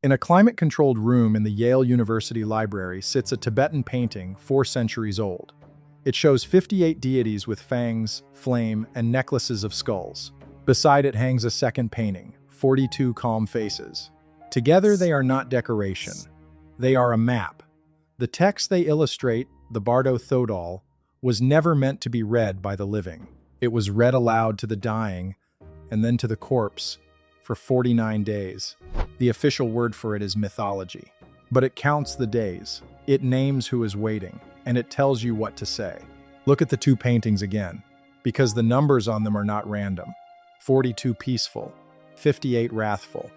In a climate-controlled room in the Yale University Library sits a Tibetan painting 4 centuries old. It shows 58 deities with fangs, flame, and necklaces of skulls. Beside it hangs a second painting, 42 calm faces. Together they are not decoration. They are a map. The text they illustrate, the Bardo Thödol, was never meant to be read by the living. It was read aloud to the dying, and then to the corpse, for 49 days. The official word for it is mythology. But it counts the days. It names who is waiting, and it tells you what to say. Look at the 2 paintings again, because the numbers on them are not random. 42 peaceful, 58 wrathful,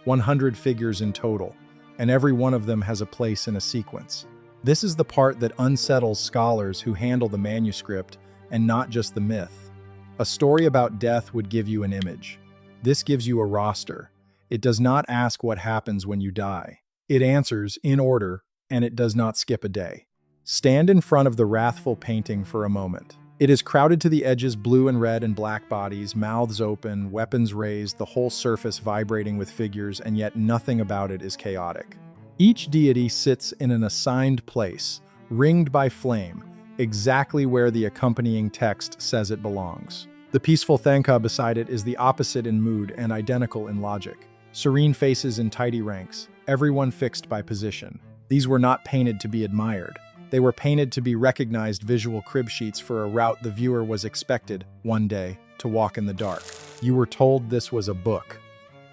100 figures in total, and every one of them has a place in a sequence. This is the part that unsettles scholars who handle the manuscript and not just the myth. A story about death would give you an image. This gives you a roster. It does not ask what happens when you die. It answers in order, and it does not skip a day. Stand in front of the wrathful painting for a moment. It is crowded to the edges, blue and red and black bodies, mouths open, weapons raised, the whole surface vibrating with figures, and yet nothing about it is chaotic. Each deity sits in an assigned place, ringed by flame, exactly where the accompanying text says it belongs. The peaceful Thangka beside it is the opposite in mood and identical in logic. Serene faces in tidy ranks, everyone fixed by position. These were not painted to be admired. They were painted to be recognized visual crib sheets for a route the viewer was expected, one day, to walk in the dark. You were told this was a book.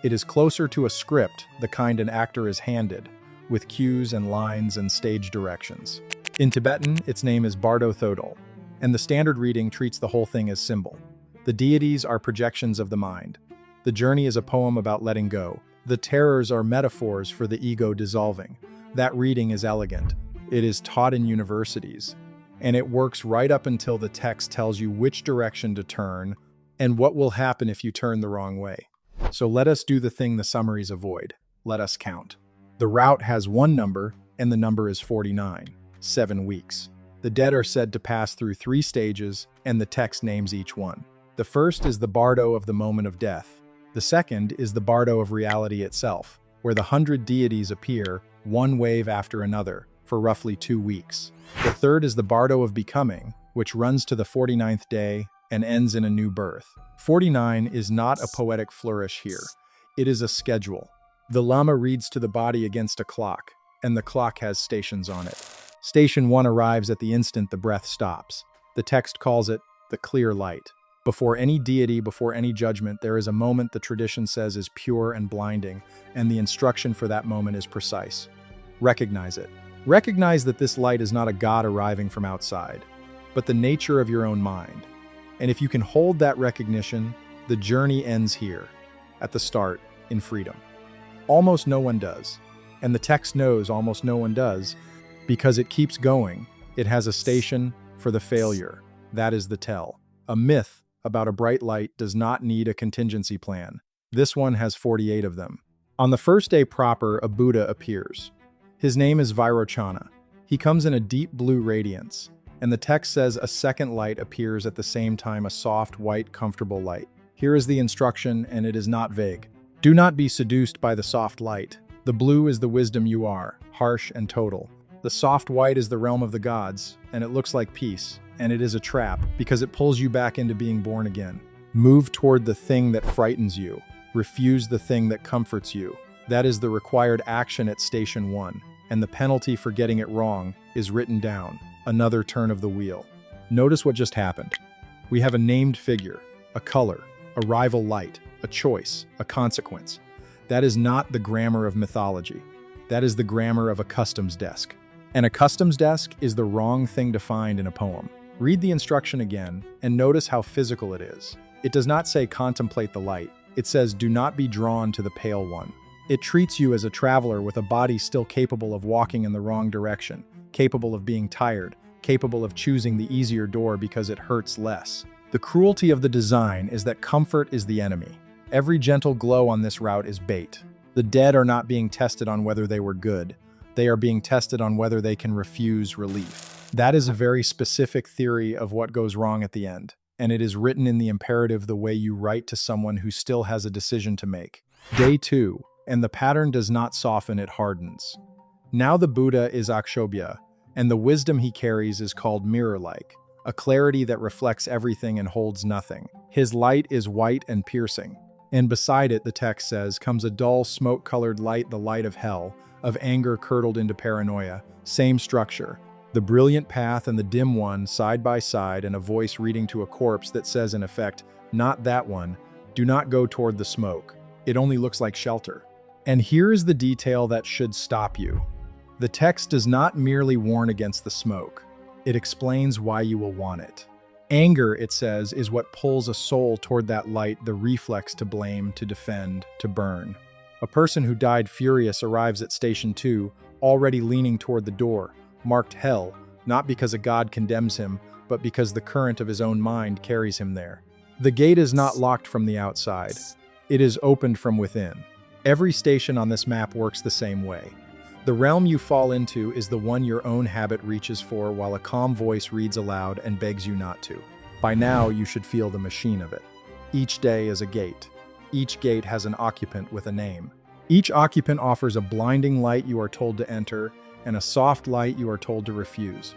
It is closer to a script, the kind an actor is handed, with cues and lines and stage directions. In Tibetan, its name is Bardo Thödol, and the standard reading treats the whole thing as symbol. The deities are projections of the mind. The journey is a poem about letting go. The terrors are metaphors for the ego dissolving. That reading is elegant. It is taught in universities, and it works right up until the text tells you which direction to turn and what will happen if you turn the wrong way. So let us do the thing the summaries avoid. Let us count. The route has 1 number, and the number is 49, 7 weeks. The dead are said to pass through 3 stages, and the text names each one. The first is the bardo of the moment of death. The second is the bardo of reality itself, where the 100 deities appear, one wave after another, for roughly 2 weeks. The third is the bardo of becoming, which runs to the 49th day and ends in a new birth. 49 is not a poetic flourish here. It is a schedule. The Lama reads to the body against a clock, and the clock has stations on it. Station 1 arrives at the instant the breath stops. The text calls it the clear light. Before any deity, before any judgment, there is a moment the tradition says is pure and blinding, and the instruction for that moment is precise. Recognize it. Recognize that this light is not a god arriving from outside, but the nature of your own mind. And if you can hold that recognition, the journey ends here, at the start, in freedom. Almost no one does. And the text knows almost no one does, because it keeps going. It has a station for the failure. That is the tell. A myth about a bright light does not need a contingency plan. This one has 48 of them. On the first day proper, a Buddha appears. His name is Vairochana. He comes in a deep blue radiance, and the text says a second light appears at the same time, a soft, white, comfortable light. Here is the instruction, and it is not vague. Do not be seduced by the soft light. The blue is the wisdom you are, harsh and total. The soft white is the realm of the gods, and it looks like peace, and it is a trap because it pulls you back into being born again. Move toward the thing that frightens you. Refuse the thing that comforts you. That is the required action at Station 1, and the penalty for getting it wrong is written down. Another turn of the wheel. Notice what just happened. We have a named figure, a color, a rival light, a choice, a consequence. That is not the grammar of mythology. That is the grammar of a customs desk. And a customs desk is the wrong thing to find in a poem. Read the instruction again and notice how physical it is. It does not say contemplate the light. It says do not be drawn to the pale one. It treats you as a traveler with a body still capable of walking in the wrong direction, capable of being tired, capable of choosing the easier door because it hurts less. The cruelty of the design is that comfort is the enemy. Every gentle glow on this route is bait. The dead are not being tested on whether they were good. They are being tested on whether they can refuse relief. That is a very specific theory of what goes wrong at the end, and it is written in the imperative the way you write to someone who still has a decision to make. Day 2. and the pattern does not soften, it hardens. Now the Buddha is Akshobhya, and the wisdom he carries is called mirror-like, a clarity that reflects everything and holds nothing. His light is white and piercing, and beside it, the text says, comes a dull, smoke-colored light, the light of hell, of anger curdled into paranoia. Same structure. The brilliant path and the dim one side by side, and a voice reading to a corpse that says in effect, not that one, do not go toward the smoke. It only looks like shelter. And here is the detail that should stop you. The text does not merely warn against the smoke. It explains why you will want it. Anger, it says, is what pulls a soul toward that light, the reflex to blame, to defend, to burn. A person who died furious arrives at Station 2, already leaning toward the door, marked hell, not because a god condemns him, but because the current of his own mind carries him there. The gate is not locked from the outside. It is opened from within. Every station on this map works the same way. The realm you fall into is the one your own habit reaches for, while a calm voice reads aloud and begs you not to. By now, you should feel the machine of it. Each day is a gate. Each gate has an occupant with a name. Each occupant offers a blinding light you are told to enter, and a soft light you are told to refuse.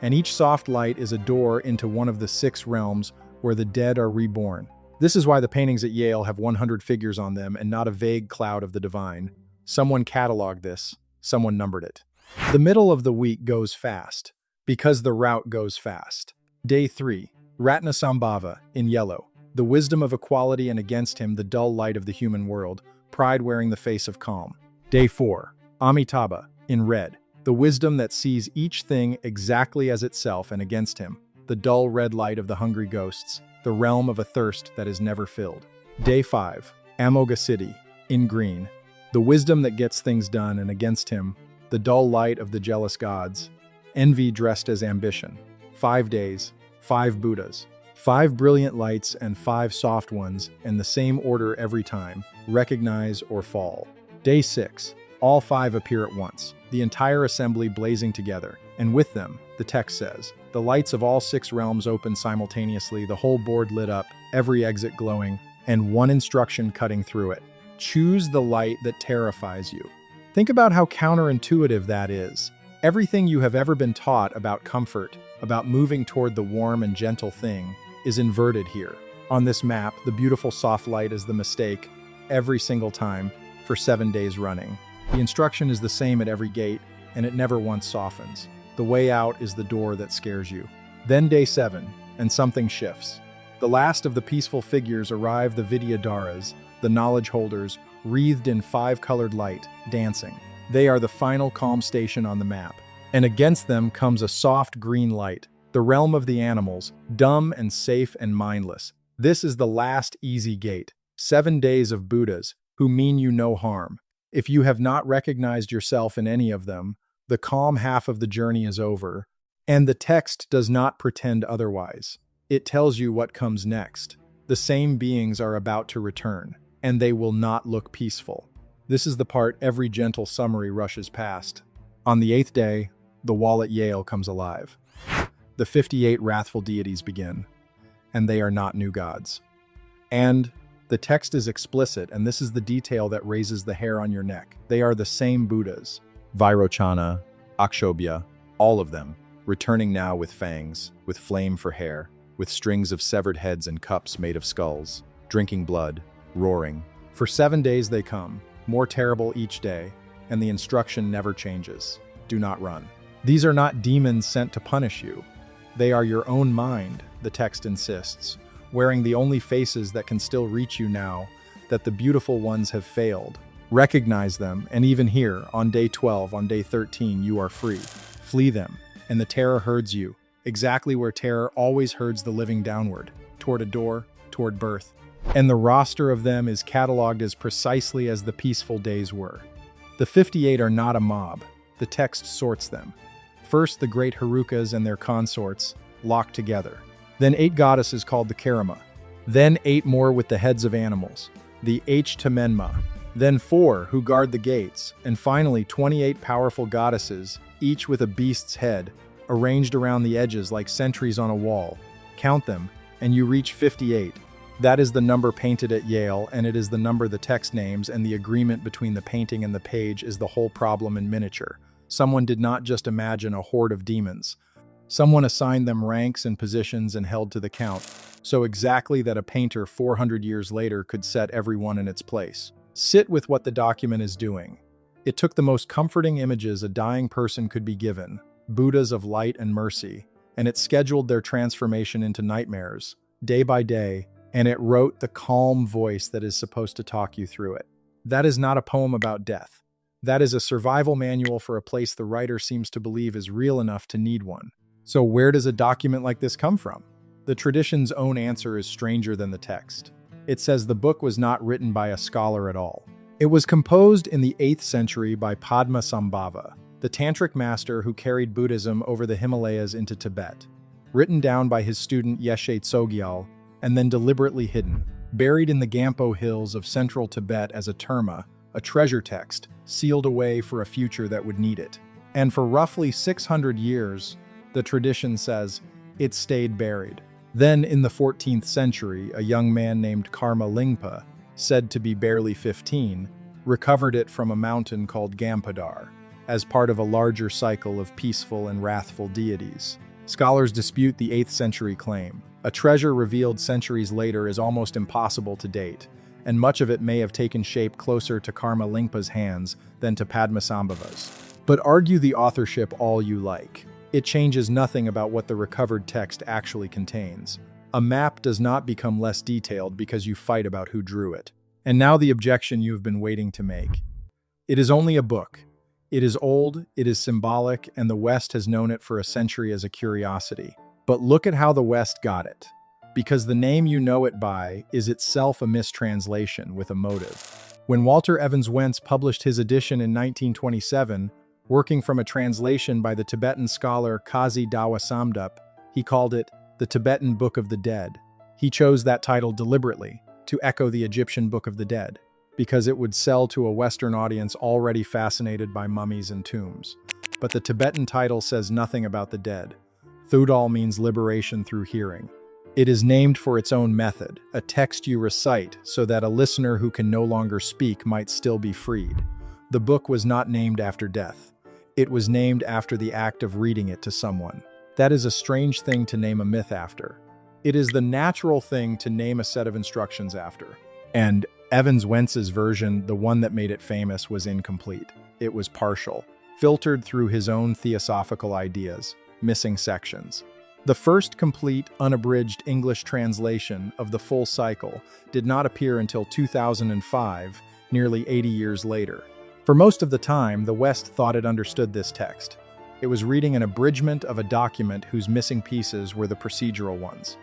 And each soft light is a door into one of the 6 realms where the dead are reborn. This is why the paintings at Yale have 100 figures on them and not a vague cloud of the divine. Someone cataloged this. Someone numbered it. The middle of the week goes fast, because the route goes fast. Day 3, Ratnasambhava, in yellow. The wisdom of equality, and against him the dull light of the human world, pride wearing the face of calm. Day 4, Amitabha, in red. The wisdom that sees each thing exactly as itself, and against him, the dull red light of the hungry ghosts, the realm of a thirst that is never filled. Day 5, Amoghasiddhi, in green. The wisdom that gets things done, and against him, the dull light of the jealous gods, envy dressed as ambition. 5 days, 5 Buddhas, 5 brilliant lights and 5 soft ones, and the same order every time, recognize or fall. Day 6, all 5 appear at once, the entire assembly blazing together, and with them, the text says, the lights of all 6 realms open simultaneously, the whole board lit up, every exit glowing, and one instruction cutting through it. Choose the light that terrifies you. Think about how counterintuitive that is. Everything you have ever been taught about comfort, about moving toward the warm and gentle thing, is inverted here. On this map, the beautiful soft light is the mistake, every single time, for 7 days running. The instruction is the same at every gate, and it never once softens. The way out is the door that scares you. Then day 7, and something shifts. The last of the peaceful figures arrive, the Vidyadharas, the knowledge holders, wreathed in 5-colored light, dancing. They are the final calm station on the map. And against them comes a soft green light, the realm of the animals, dumb and safe and mindless. This is the last easy gate. 7 days of Buddhas, who mean you no harm. If you have not recognized yourself in any of them, the calm half of the journey is over, and the text does not pretend otherwise. It tells you what comes next. The same beings are about to return, and they will not look peaceful. This is the part every gentle summary rushes past. On the 8th day, the wall at Yale comes alive. The 58 wrathful deities begin, and they are not new gods. And the text is explicit, and this is the detail that raises the hair on your neck. They are the same Buddhas. Vairochana, Akshobhya, all of them, returning now with fangs, with flame for hair, with strings of severed heads and cups made of skulls, drinking blood, roaring. For 7 days they come, more terrible each day, and the instruction never changes. Do not run. These are not demons sent to punish you. They are your own mind, the text insists, wearing the only faces that can still reach you now that the beautiful ones have failed. Recognize them, and even here, on day 12, on day 13, you are free. Flee them, and the terror herds you, exactly where terror always herds the living downward, toward a door, toward birth. And the roster of them is cataloged as precisely as the peaceful days were. The 58 are not a mob. The text sorts them. First, the great Herukas and their consorts, locked together. Then 8 goddesses called the Karama. Then 8 more with the heads of animals, the H-Tamenma. Then 4 who guard the gates, and finally 28 powerful goddesses, each with a beast's head, arranged around the edges like sentries on a wall. Count them, and you reach 58. That is the number painted at Yale, and it is the number the text names, and the agreement between the painting and the page is the whole problem in miniature. Someone did not just imagine a horde of demons. Someone assigned them ranks and positions and held to the count, so exactly that a painter 400 years later could set everyone in its place. Sit with what the document is doing. It took the most comforting images a dying person could be given, Buddhas of light and mercy, and it scheduled their transformation into nightmares, day by day, and it wrote the calm voice that is supposed to talk you through it. That is not a poem about death. That is a survival manual for a place the writer seems to believe is real enough to need one. So where does a document like this come from? The tradition's own answer is stranger than the text. It says the book was not written by a scholar at all. It was composed in the 8th century by Padmasambhava, the tantric master who carried Buddhism over the Himalayas into Tibet. Written down by his student Yeshe Tsogyal, and then deliberately hidden, buried in the Gampo hills of central Tibet as a terma, a treasure text, sealed away for a future that would need it. And for roughly 600 years, the tradition says, it stayed buried. Then, in the 14th century, a young man named Karma Lingpa, said to be barely 15, recovered it from a mountain called Gampadar, as part of a larger cycle of peaceful and wrathful deities. Scholars dispute the 8th century claim. A treasure revealed centuries later is almost impossible to date, and much of it may have taken shape closer to Karma Lingpa's hands than to Padmasambhava's. But argue the authorship all you like. It changes nothing about what the recovered text actually contains. A map does not become less detailed because you fight about who drew it. And now the objection you have been waiting to make. It is only a book. It is old, it is symbolic, and the West has known it for a century as a curiosity. But look at how the West got it. Because the name you know it by is itself a mistranslation with a motive. When Walter Evans Wentz published his edition in 1927, working from a translation by the Tibetan scholar Kazi Dawa Samdup, he called it the Tibetan Book of the Dead. He chose that title deliberately to echo the Egyptian Book of the Dead, because it would sell to a Western audience already fascinated by mummies and tombs. But the Tibetan title says nothing about the dead. Thödol means liberation through hearing. It is named for its own method, a text you recite so that a listener who can no longer speak might still be freed. The book was not named after death. It was named after the act of reading it to someone. That is a strange thing to name a myth after. It is the natural thing to name a set of instructions after. And Evans Wentz's version, the one that made it famous, was incomplete. It was partial, filtered through his own theosophical ideas, missing sections. The first complete, unabridged English translation of the full cycle did not appear until 2005, nearly 80 years later. For most of the time, the West thought it understood this text. It was reading an abridgment of a document whose missing pieces were the procedural ones.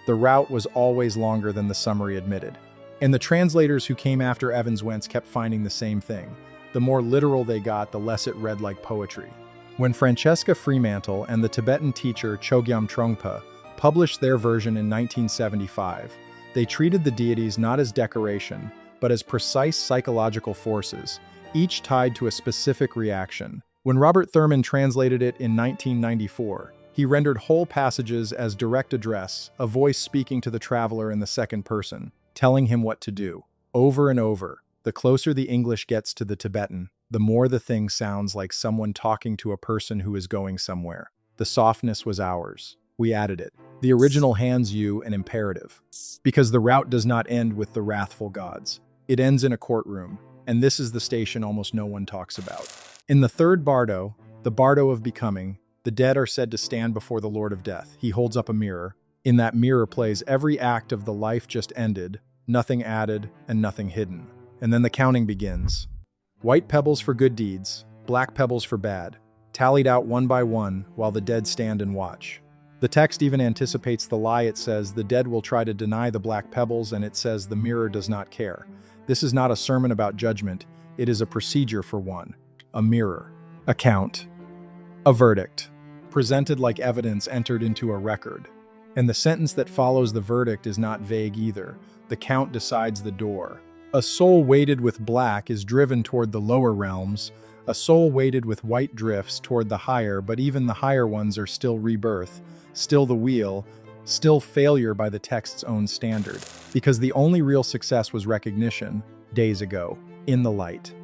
The route was always longer than the summary admitted. And the translators who came after Evans Wentz kept finding the same thing. The more literal they got, the less it read like poetry. When Francesca Fremantle and the Tibetan teacher Chogyam Trungpa published their version in 1975, they treated the deities not as decoration, but as precise psychological forces, each tied to a specific reaction. When Robert Thurman translated it in 1994, he rendered whole passages as direct address, a voice speaking to the traveler in the second person, telling him what to do. Over and over, the closer the English gets to the Tibetan, the more the thing sounds like someone talking to a person who is going somewhere. The softness was ours. We added it. The original hands you an imperative. Because the route does not end with the wrathful gods. It ends in a courtroom, and this is the station almost no one talks about. In the third Bardo, the Bardo of Becoming, the dead are said to stand before the Lord of Death. He holds up a mirror. In that mirror plays every act of the life just ended, nothing added and nothing hidden. And then the counting begins. White pebbles for good deeds, black pebbles for bad, tallied out one by one while the dead stand and watch. The text even anticipates the lie. It says the dead will try to deny the black pebbles, and it says the mirror does not care. This is not a sermon about judgment. It is a procedure for one. A mirror. A count. A verdict. Presented like evidence entered into a record. And the sentence that follows the verdict is not vague either. The count decides the door. A soul weighted with black is driven toward the lower realms. A soul weighted with white drifts toward the higher, but even the higher ones are still rebirth, still the wheel, Still failure by the text's own standard, because the only real success was recognition, days ago, in the light.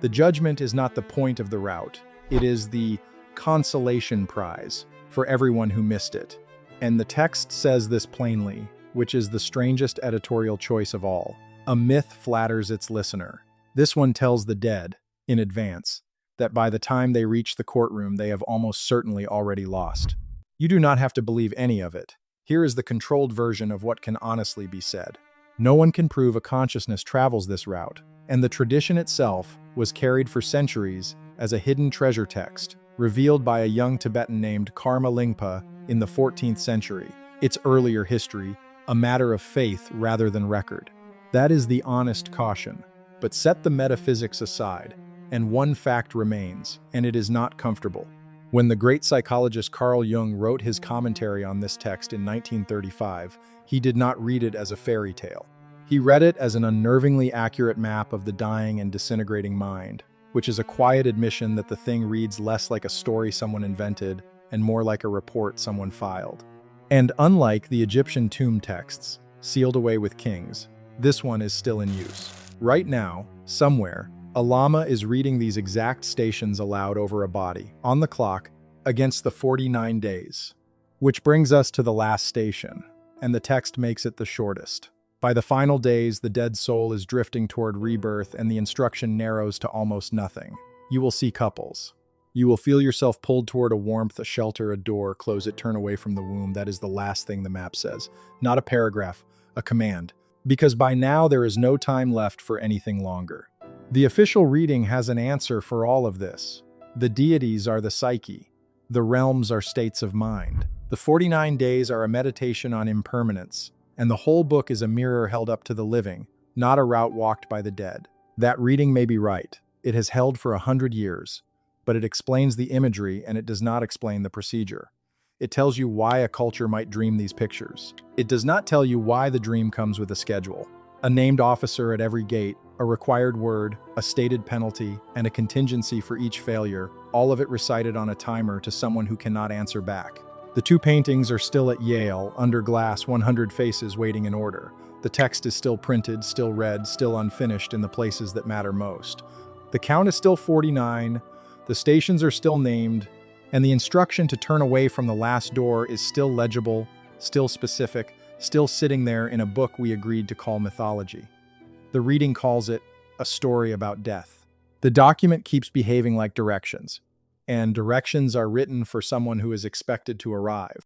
The judgment is not the point of the route, it is the consolation prize for everyone who missed it. And the text says this plainly, which is the strangest editorial choice of all. A myth flatters its listener. This one tells the dead, in advance, that by the time they reach the courtroom they have almost certainly already lost. You do not have to believe any of it. Here is the controlled version of what can honestly be said. No one can prove a consciousness travels this route, and the tradition itself was carried for centuries as a hidden treasure text, revealed by a young Tibetan named Karma Lingpa in the 14th century. Its earlier history, a matter of faith rather than record. That is the honest caution. But set the metaphysics aside, and one fact remains, and it is not comfortable. When the great psychologist Carl Jung wrote his commentary on this text in 1935, he did not read it as a fairy tale. He read it as an unnervingly accurate map of the dying and disintegrating mind, which is a quiet admission that the thing reads less like a story someone invented and more like a report someone filed. And unlike the Egyptian tomb texts, sealed away with kings, this one is still in use. Right now, somewhere, a lama is reading these exact stations aloud over a body, on the clock, against the 49 days. Which brings us to the last station, and the text makes it the shortest. By the final days, the dead soul is drifting toward rebirth and the instruction narrows to almost nothing. You will see couples. You will feel yourself pulled toward a warmth, a shelter, a door, close it, turn away from the womb. That is the last thing the map says. Not a paragraph, a command. Because by now there is no time left for anything longer. The official reading has an answer for all of this. The deities are the psyche. The realms are states of mind. The 49 days are a meditation on impermanence, and the whole book is a mirror held up to the living, not a route walked by the dead. That reading may be right. It has held for 100 years, but it explains the imagery and it does not explain the procedure. It tells you why a culture might dream these pictures. It does not tell you why the dream comes with a schedule. A named officer at every gate, a required word, a stated penalty, and a contingency for each failure, all of it recited on a timer to someone who cannot answer back. The two paintings are still at Yale, under glass, 100 faces waiting in order. The text is still printed, still read, still unfinished in the places that matter most. The count is still 49, the stations are still named, and the instruction to turn away from the last door is still legible, still specific, still sitting there in a book we agreed to call mythology. The reading calls it a story about death. The document keeps behaving like directions, and directions are written for someone who is expected to arrive.